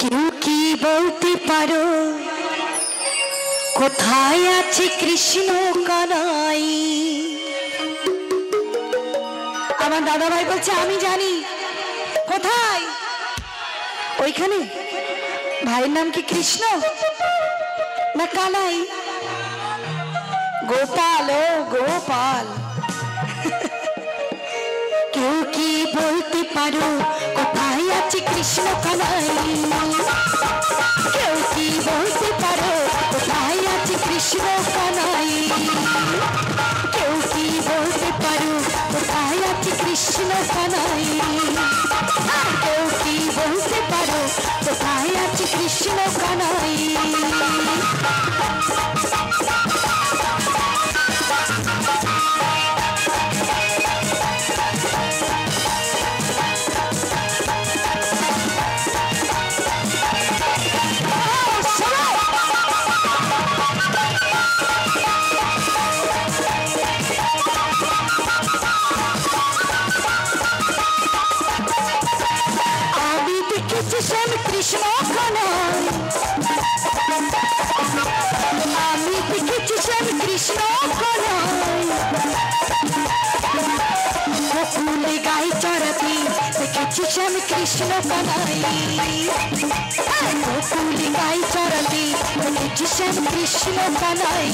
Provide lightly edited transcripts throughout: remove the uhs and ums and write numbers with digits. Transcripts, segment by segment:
কেউ কি বলতে পারো কোথায় আছে কৃষ্ণ কানাই? আমার দাদা ভাই বলছে আমি জানি। কোথায়? ওইখানে। ভাইয়ের নাম কি কৃষ্ণ না কানাই? গোপাল। ও গোপাল। কেউ কি বলতে পারো কোথায় আছে কৃষ্ণ কানাই? কেউ কি বলতে পারো কোথায় আছে কৃষ্ণ কানাই? কেউ কি বলতে পারো কোথায় আছে কৃষ্ণ কানাই? কেউ কি বলতে পারো কোথায় আছে কৃষ্ণ কানাই? শ্যাম কৃষ্ণ কানাই, আমি দেখেছি শ্যাম কৃষ্ণ কানাই। গোকুলে গাই চড়াতে দেখেছি শ্যাম কৃষ্ণ কানাই। গোকুলে গাই চড়াতে দেখেছি শ্যাম কৃষ্ণ কানাই।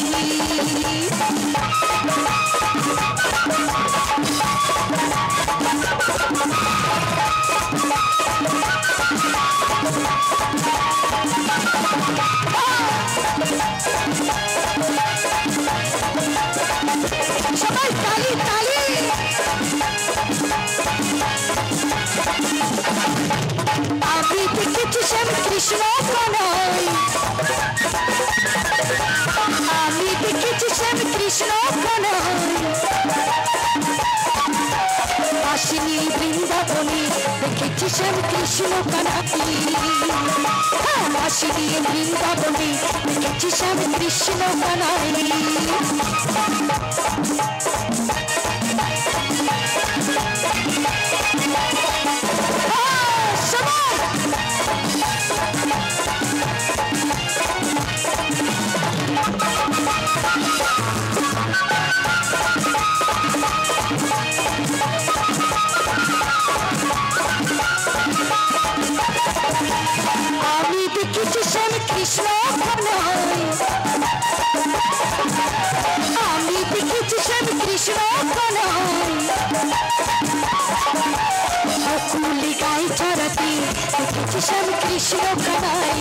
সবাই তালি তালি। আমি দেখেছি শ্যাম কৃষ্ণ কানাই, আমি দেখেছি শ্যাম কৃষ্ণ কানাই। আসিনি বৃন্দাবনে দেখেছি শ্যাম কৃষ্ণ কানাই। আসিনি বৃন্দাবনে দেখেছি শ্যাম কৃষ্ণ কানাই। আমি দেখেছি শ্যাম কৃষ্ণ কানাই, আমি দেখেছি শ্যাম কৃষ্ণ কানাই। গোকুলে গাই চড়াতে দেখেছি শ্যাম কৃষ্ণ কানাই।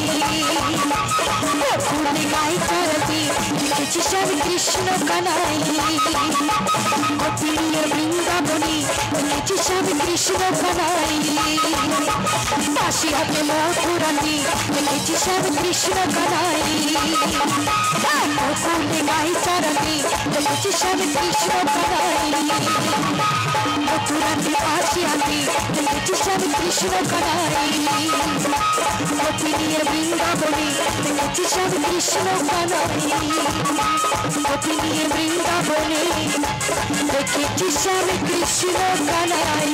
গোকুলে গাই চড়াতে দেখেছি শ্যাম কৃষ্ণ কানাই। গোপিনীর বৃন্দাবনে দেখেছি শ্যাম কৃষ্ণ কানাই। বাঁশি হাতে মথুরাতে দেখেছি শ্যাম কৃষ্ণ কানাই। গোকুলে গাই চড়াতে দেখেছি শ্যাম কৃষ্ণ কানাই। মথুরাতে বাঁশি হাতে দেখেছি শ্যাম কৃষ্ণ কানাই। গোপিনীর বৃন্দাবনে দেখেছি শ্যাম কৃষ্ণ কানাই। গোপিনীর বৃন্দাবনে দেখেছি শ্যাম কৃষ্ণ কানাই।